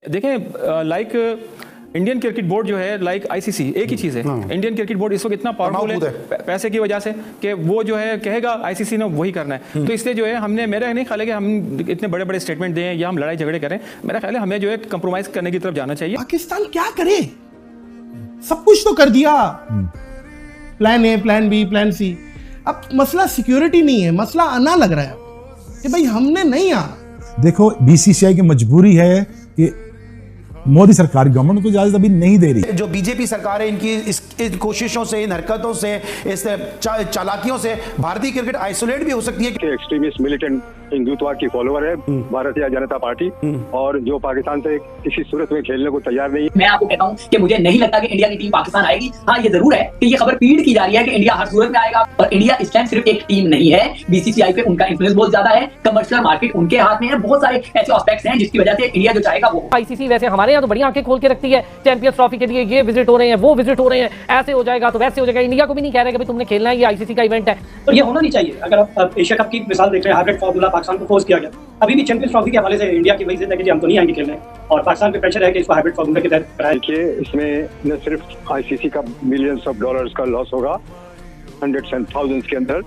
देखें like Indian cricket board जो है लाइक आईसीसी एक ही चीज़ है। इंडियन क्रिकेट बोर्ड इस वक्त इतना पावरफुल है पैसे की वजह से कि वो जो है कहेगा आईसीसी ने वही करना है। तो इसलिए जो है हमने मेरा नहीं ख्याल है कि हम इतने बड़े बड़े स्टेटमेंट दें या हम लड़ाई झगड़े करें। मेरा ख्याल है हमें जो है कंप्रोमाइज करने की तरफ जाना चाहिए। पाकिस्तान क्या करे, सब कुछ तो कर दिया, plan A, plan B, plan C. अब मसला सिक्योरिटी नहीं है, मसला आना लग रहा है कि भाई हमने नहीं आना। देखो बीसीसीआई की मजबूरी है कि मोदी सरकार गवर्नमेंट को इजाजत अभी नहीं दे रही। जो बीजेपी सरकार है इनकी इन कोशिशों से, इन हरकतों से, इस चालाकियों से भारतीय क्रिकेट आइसोलेट भी हो सकती है। एक्सट्रीमिस्ट मिलिटेंट हिंदुत्व की फॉलोअर है भारतीय जनता पार्टी, और जो पाकिस्तान से किसी सूरत में खेलने को तैयार नहीं है। मैं आपको कहता हूं कि मुझे नहीं लगता कि इंडिया की टीम पाकिस्तान आएगी। हाँ, ये जरूर है कि ये खबर फीड की जा रही है कि इंडिया हर सूरत में आएगा, और इंडिया इस टाइम सिर्फ एक टीम नहीं है। बीसीसीआई पे उनका इन्फ्लुएंस बहुत ज्यादा है, कमर्शियल मार्केट उनके हाथ में है, बहुत सारे ऐसे एस्पेक्ट्स हैं जिसकी वजह से इंडिया जो चाहेगा वो। आईसीसी वैसे हमारे यहाँ तो बड़ी आंखें खोल के रखती है, चैंपियंस ट्रॉफी के लिए ये विजिट हो रहे हैं, वो विजिट हो रहे हैं, ऐसे हो जाएगा तो वैसे हो जाएगा। इंडिया को भी नहीं कह रहे कि भाई तुमने खेलना है, ये आईसीसी का इवेंट है। तो ये होना नहीं चाहिए। अगर आप एशिया कप की मिसाल देख रहे हैं, हाइब्रिड फॉर्मूला पाकिस्तान को फोर्स किया गया। अभी भी चैंपियंस ट्रॉफी के हवाले से इंडिया की वही जिद है कि हम तो नहीं आएंगे खेलने, और पाकिस्तान पे प्रेशर है कि इसको हाइब्रिड फॉर्मूला के तहत कराएं। देखिए, इसमें न सिर्फ आईसीसी का मिलियंस ऑफ डॉलर्स का लॉस होगा, हंड्रेड्स एंड थाउजेंड्स के अंदर,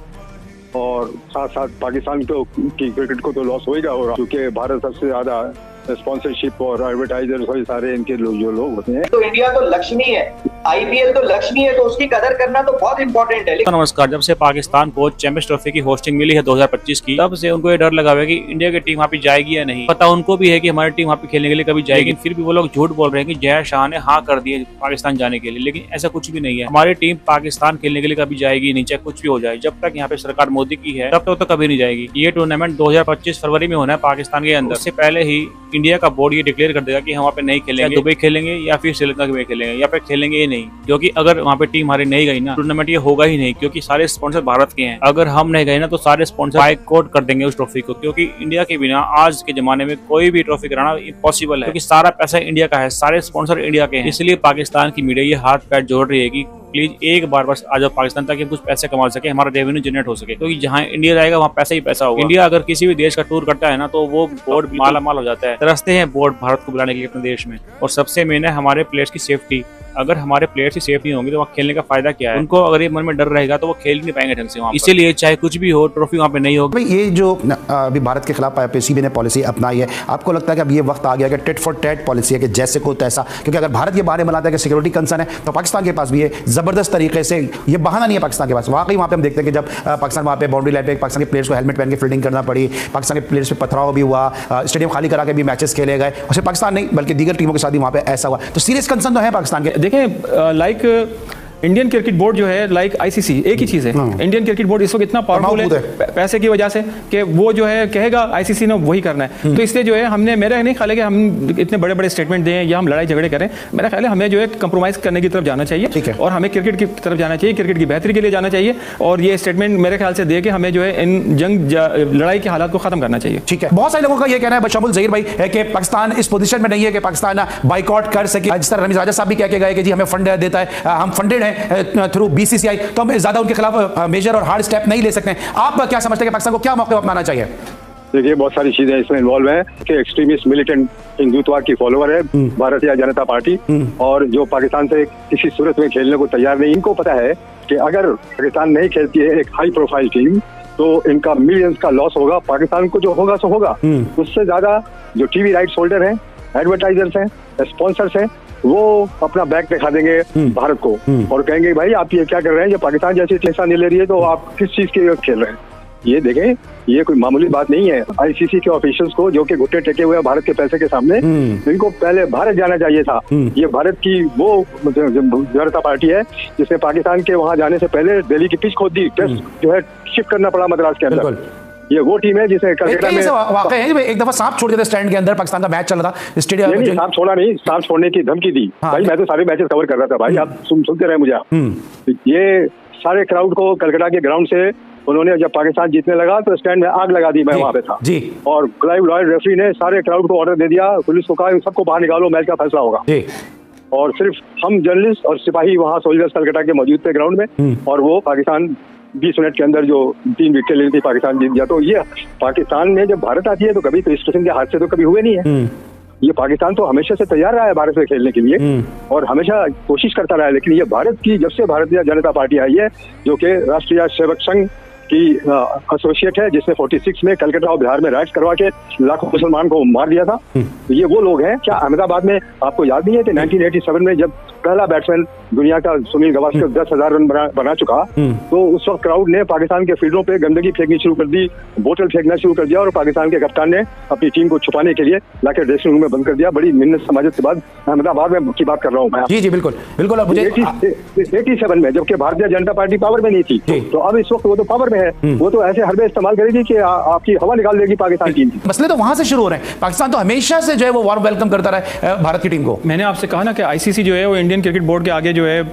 और साथ साथ पाकिस्तान की क्रिकेट को तो लॉस होगा, क्योंकि भारत सबसे ज्यादा स्पॉन्सरशिप और एडवर्टाइजर्स और सारे इनके जो लोग होते हैं। तो इंडिया तो लक्ष्य नहीं है, आईपीएल तो लक्ष्य नहीं है, तो उसकी कदर करना तो बहुत इंपॉर्टेंट है। नमस्कार। जब से पाकिस्तान को चैंपियंस ट्रॉफी की होस्टिंग मिली है 2025 की, तब से उनको ये डर लगा हुआ है कि इंडिया की टीम वहाँ पे जाएगी या नहीं। पता उनको भी है कि हमारी टीम वहाँ पे खेलने के लिए कभी जाएगी, फिर भी वो लोग झूठ बोल रहे हैं कि जय शाह ने हाँ कर दिए पाकिस्तान जाने के लिए। लेकिन ऐसा कुछ भी नहीं है। हमारी टीम पाकिस्तान खेलने के लिए कभी जाएगी नहीं, चाहे कुछ भी हो जाए। जब तक यहाँ पे सरकार मोदी की है तब तक तो कभी नहीं जाएगी। ये टूर्नामेंट 2025 फरवरी में होना है पाकिस्तान के अंदर। उससे पहले ही इंडिया का बोर्ड ये डिक्लेयर कर देगा कि हम वहाँ पे नहीं खेलेंगे, दुबई खेलेंगे या फिर श्रीलंका में खेलेंगे, या फिर खेलेंगे ही नहीं। क्योंकि अगर वहाँ पे टीम हमारी नहीं गई ना, टूर्नामेंट ये होगा ही नहीं, क्योंकि सारे स्पॉन्सर भारत के हैं। अगर हम नहीं गए ना तो सारे स्पॉन्सर बायकॉट कर देंगे उस ट्रॉफी को, क्योंकि इंडिया के बिना आज के जमाने में कोई भी ट्रॉफी कराना इम्पॉसिबल है, क्योंकि सारा पैसा इंडिया का है, सारे स्पॉन्सर इंडिया के हैं। इसलिए पाकिस्तान की मीडिया ये हाथ पैर जोड़ रही है कि प्लीज एक बार बस आ जाओ पाकिस्तान, ताकि हम कुछ पैसे कमा सके, हमारा रेवेन्यू जनरेट हो सके। क्योंकि जहाँ इंडिया जाएगा वहाँ पैसा ही पैसा होगा। इंडिया अगर किसी भी देश का टूर करता है ना, तो वो बोर्ड माला माल हो जाता है। तरसते हैं बोर्ड भारत को बुलाने के लिए अपने देश में। और सबसे मेन है हमारे प्लेयर्स की सेफ्टी। अगर हमारे प्लेयर्स की सेफ नहीं होंगे तो वहाँ खेलने का फायदा क्या है? उनको अगर ये मन में डर रहेगा तो वो खेल नहीं पाएंगे ढंग से वहाँ। इसीलिए चाहे कुछ भी हो, ट्रॉफी वहाँ पे नहीं होगी। ये जो अभी भारत के खिलाफ पीसीबी ने पॉलिसी अपनाई है, आपको लगता है कि अब ये वक्त आ गया कि टिट फॉर टैट पॉलिसी है कि जैसे को तैसा? क्योंकि अगर भारत ये बहाने बनाता है कि सिक्योरिटी कंसर्न है, तो पाकिस्तान के पास भी है जबरदस्त तरीके से। ये बहाना नहीं है पाकिस्तान के पास। वाकई वहाँ पे हम देखते हैं कि जब पाकिस्तान वहाँ पे बाउंड्री लाइन पे पाकिस्तान के प्लेयर्स को हेलमेट पहन के फील्डिंग करना पड़ी, पाकिस्तान के प्लेयर्स पे पथराव भी हुआ, स्टेडियम खाली करा के भी मैचेस खेले गए। और सिर्फ पाकिस्तान नहीं बल्कि दीगर टीमों के साथ भी वहाँ पे ऐसा हुआ। तो सीरियस कंसर्न तो है पाकिस्तान के। देखें लाइक इंडियन क्रिकेट बोर्ड जो है लाइक आईसीसी एक ही चीज़ है। इंडियन क्रिकेट बोर्ड इस वक्त इतना पावरफुल है पैसे की वजह से कि वो जो है कहेगा आईसीसी ने वही करना है। तो इसलिए जो है हमने मेरा नहीं ख्याल है कि हम इतने बड़े बड़े स्टेटमेंट दें या हम लड़ाई झगड़े करें। मेरा ख्याल है हमें जो है कंप्रोमाइज़ करने की तरफ जाना चाहिए, और हमें क्रिकेट की तरफ जाना चाहिए, क्रिकेट की बेहतरी के लिए जाना चाहिए। और ये स्टेटमेंट मेरे ख्याल से दे के हमें जो है इन लड़ाई के हालात को खत्म करना चाहिए। ठीक है। बहुत सारे लोगों का ये कहना है, बशमुल ज़हीर भाई, है कि पाकिस्तान इस पोजीशन में नहीं है कि पाकिस्तान बाइकआउट कर सके। जिस तरह रमीज राजा साहब भी कह के गए कि जी हमें फंड देता है, हम फंडेड हैं थ्रू बीसीसीआई, तो हम ज्यादा उनके खिलाफ मेजर और हार्ड स्टेप नहीं ले सकते। आप क्या समझते हैं कि पाकिस्तान को क्या मौका अपनाना चाहिए? देखिए, बहुत सारी चीजें इसमें इन्वॉल्व हैं कि एक्सट्रीमिस्ट मिलिटेंट हिंदुत्व की फॉलोअर है भारतीय जनता पार्टी, और जो पाकिस्तान से किसी सूरत में खेलने को तैयार नहीं। इनको पता है कि अगर पाकिस्तान नहीं खेलती है एक हाई प्रोफाइल टीम, तो इनका मिलियंस का लॉस होगा। पाकिस्तान को जो होगा सो होगा। उससे ज्यादा जो टीवी राइट्स होल्डर हैं, एडवर्टाइजर्स हैं, स्पॉन्सर्स हैं, वो अपना बैक दिखा देंगे भारत को और कहेंगे भाई आप ये क्या कर रहे हैं, जब पाकिस्तान जैसी हिस्सा नहीं ले रही है तो आप किस चीज के खेल रहे हैं। ये देखें, ये कोई मामूली बात नहीं है। आईसीसी के ऑफिशियल्स को, जो कि घुटने टेके हुए भारत के पैसे के सामने, इनको पहले भारत जाना चाहिए था। ये भारत की वो जनता पार्टी है जिसने पाकिस्तान के वहां जाने से पहले दिल्ली की पिच खोद दी। टेस्ट जो है शिफ्ट करना पड़ा मद्रास के अंदर। ये वो टीम है जिसे कलकत्ता में वाकई है एक दफा सांप छोड़ दिया था स्टैंड के अंदर, पाकिस्तान का मैच चल रहा था स्टेडियम में। सांप छोड़ा नहीं, सांप छोड़ने की धमकी दी। भाई मैं तो सारे मैचेस कवर कर रहा था भाई, आप सुनते रहे मुझे। ये सारे क्राउड को कलकत्ता के ग्राउंड से उन्होंने, जब पाकिस्तान जीतने लगा तो स्टैंड में आग लगा दी। मैं वहाँ पे था जी। और क्लाइव लॉयड रेफरी ने सारे क्राउड को ऑर्डर दे दिया, पुलिस को कहा सबको बाहर निकालो, मैच का फैसला होगा। और सिर्फ हम जर्नलिस्ट और सिपाही वहाँ सोल्जर्स कलकत्ता के मौजूद थे ग्राउंड में, और वो पाकिस्तान 20 मिनट के अंदर जो 3 विकेट लेनी थी पाकिस्तान जीत गया। तो ये पाकिस्तान में जब भारत आती है तो कभी तो इस किस्म के हादसे तो कभी हुए नहीं है। ये पाकिस्तान तो हमेशा से तैयार रहा है भारत में खेलने के लिए और हमेशा कोशिश करता रहा है, लेकिन ये भारत की जब से भारतीय जनता पार्टी आई है, जो कि राष्ट्रीय सेवक संघ की एसोसिएट है, जिसने 46 में कलकत्ता और बिहार में राइट्स करवा के लाखों मुसलमान को मार दिया था, तो ये वो लोग हैं। क्या अहमदाबाद में आपको याद नहीं है कि 1987 में जब पहला बैट्समैन दुनिया का सुनील गावस्कर 10,000 रन बना चुका, तो उस वक्त क्राउड ने पाकिस्तान के फील्डों पे गंदगी फेंकनी शुरू कर दी, बोतल फेंकना शुरू कर दिया और पाकिस्तान के कप्तान ने अपनी टीम को छुपाने के लिए लाके ड्रेसिंग रूम में बंद कर दिया। बड़ी मिन्नत समाजत के बाद अहमदाबाद में की बात कर रहा हूँ मैं। जी बिल्कुल बिल्कुल। अब मुझे 87 में जबकि भारतीय जनता पार्टी पावर में नहीं थी, तो अब इस वक्त वो तो पावर में है, वो तो ऐसे हरबे इस्तेमाल करेगी कि आपकी हवा निकाल देगी पाकिस्तान टीम की। मसले तो वहां से शुरू हो रहे हैं। पाकिस्तान तो हमेशा से जो है वो वार्म वेलकम करता रहा है भारत की टीम को। मैंने आपसे कहा ना कि आईसीसी जो है वो इंडियन क्रिकेट बोर्ड के आगे जो है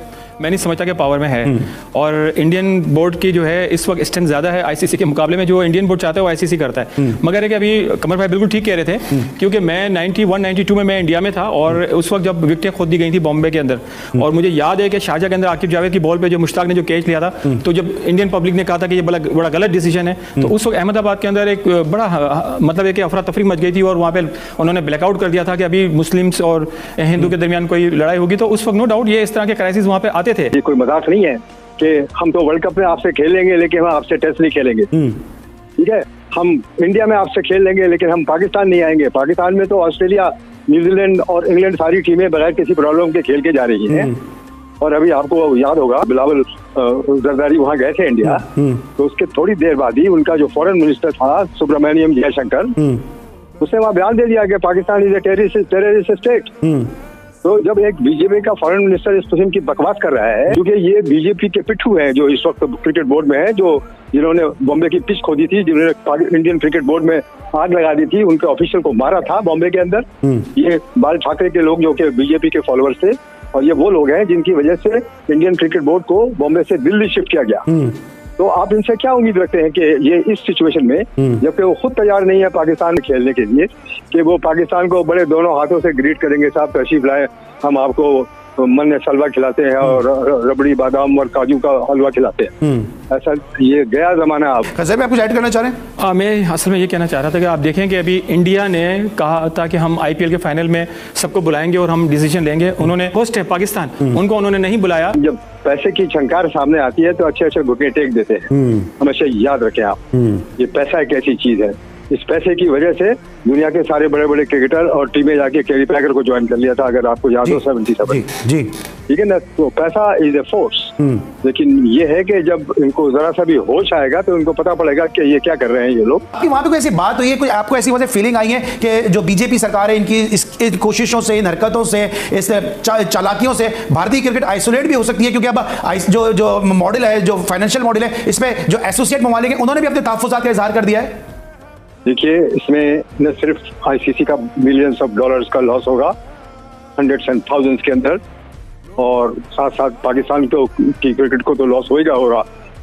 मैं नहीं समझता कि पावर में है, और इंडियन बोर्ड की जो है इस वक्त स्ट्रेंथ ज़्यादा है आईसीसी के मुकाबले में। जो इंडियन बोर्ड चाहता है वो आईसीसी करता है। मगर है कि अभी कमर भाई बिल्कुल ठीक कह रहे थे, क्योंकि मैं 91-92 में मैं इंडिया में था और उस वक्त जब विकेटें खोद दी गई थी बॉम्बे के अंदर, और मुझे याद है कि शारजा के अंदर आकिब जावेद की बॉल पे जो मुश्ताक ने जो कैच लिया था, तो जब इंडियन पब्लिक ने कहा था कि ये बड़ा गलत डिसीजन है, तो उस वक्त अहमदाबाद के अंदर एक बड़ा मतलब एक अफरा तफरी मच गई थी और वहाँ पे उन्होंने ब्लैकआउट कर दिया था कि अभी मुस्लिम्स और हिंदू के दरमियान कोई लड़ाई होगी। तो उस वक्त नो डाउट ये इस तरह के क्राइसिस वहाँ पे आते थे। ये कोई मजाक नहीं है कि हम तो वर्ल्ड कप में आपसे खेलेंगे लेकिन हम आपसे टेस्ट नहीं खेलेंगे, ठीक है। हम इंडिया में आपसे खेल लेंगे लेकिन हम पाकिस्तान नहीं आएंगे। पाकिस्तान में तो ऑस्ट्रेलिया, न्यूजीलैंड और इंग्लैंड सारी टीमें बगैर किसी प्रॉब्लम के खेल के जा रही हैं। और अभी आपको याद होगा बिलावल जरदारी वहाँ गए थे इंडिया, तो उसके थोड़ी देर बाद ही उनका जो फॉरेन मिनिस्टर था सुब्रमण्यम जयशंकर, उसने वहाँ बयान दे दिया कि Pakistan is a terrorist state. तो जब एक बीजेपी का फॉरेन मिनिस्टर इस किस्म की बकवास कर रहा है, क्योंकि ये बीजेपी के पिट्ठू हैं जो इस वक्त क्रिकेट बोर्ड में है, जो जिन्होंने बॉम्बे की पिच खोदी थी, जिन्होंने इंडियन क्रिकेट बोर्ड में आग लगा दी थी, उनके ऑफिशियल को मारा था बॉम्बे के अंदर, ये बाल ठाकरे के लोग जो कि बीजेपी के फॉलोअर्स थे, और ये वो लोग हैं जिनकी वजह से इंडियन क्रिकेट बोर्ड को बॉम्बे से दिल्ली शिफ्ट किया गया। तो आप इनसे क्या उम्मीद रखते हैं कि ये इस सिचुएशन में, जबकि वो खुद तैयार नहीं है पाकिस्तान में खेलने के लिए, कि वो पाकिस्तान को बड़े दोनों हाथों से ग्रीट करेंगे, साहब तशरीफ लाए, हम आपको मन में सलवा खिलाते हैं और रबड़ी बादाम और काजू का हलवा खिलाते हैं। ऐसा ये गया जमाना। आप खैर में आप कुछ ऐड करना चाह रहे हैं? मैं असल में ये कहना चाह रहा था कि आप देखें कि अभी इंडिया ने कहा था कि हम आईपीएल के फाइनल में सबको बुलाएंगे और हम डिसीजन लेंगे। उन्होंने होस्ट है पाकिस्तान, उनको उन्होंने नहीं बुलाया। जब पैसे की छंकार सामने आती है तो अच्छे अच्छे घुटने टेक देते हैं। हमेशा याद रखें आप, ये पैसा एक ऐसी चीज है, इस पैसे की वजह से दुनिया के सारे बड़े बड़े क्रिकेटर और टीमें जाके कैरी पैकर को ज्वाइन कर लिया था, अगर आपको याद हो 77। जी ठीक है ना। तो पैसा इज ए फोर्स, लेकिन ये है कि जब इनको जरा सा भी होश आएगा तो इनको पता पड़ेगा कि ये क्या कर रहे हैं ये लोग। वहाँ पे कोई ऐसी बात हुई है, कोई आपको ऐसी वजह फीलिंग आई है कि जो बीजेपी सरकार है इनकी इस कोशिशों से, इन हरकतों से, इस चालाकियों से भारतीय क्रिकेट आइसोलेट भी हो सकती है? क्योंकि अब जो मॉडल है, जो फाइनेंशियल मॉडल है, इसमें जो एसोसिएट ममालिक है उन्होंने भी अपने तहफ़्फ़ुज़ात का इजहार कर दिया है। देखिए, इसमें न सिर्फ आईसीसी का मिलियंस ऑफ डॉलर्स का लॉस होगा, हंड्रेड्स एंड थाउजेंड्स के अंदर, और साथ साथ पाकिस्तान की क्रिकेट को तो लॉस होगा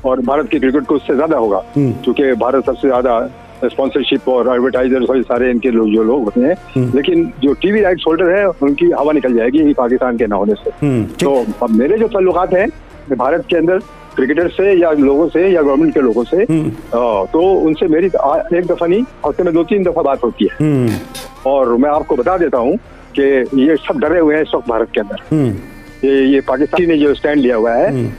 और भारत की क्रिकेट को उससे ज्यादा होगा, क्योंकि भारत सबसे ज्यादा स्पॉन्सरशिप और एडवर्टाइजर्स और सारे इनके लोग जो लोग होते हैं। लेकिन जो टीवी राइट्स होल्डर है उनकी हवा निकल जाएगी पाकिस्तान के न होने से। तो अब मेरे जो ताल्लुकात हैं भारत के अंदर क्रिकेटर से या लोगों से या गवर्नमेंट के लोगों से, तो उनसे मेरी एक दफा नहीं, हफ्ते में 2-3 दफा बात होती है। और मैं आपको बता देता हूँ कि ये सब डरे हुए हैं इस वक्त भारत के अंदर। ये पाकिस्तानी ने जो स्टैंड लिया हुआ है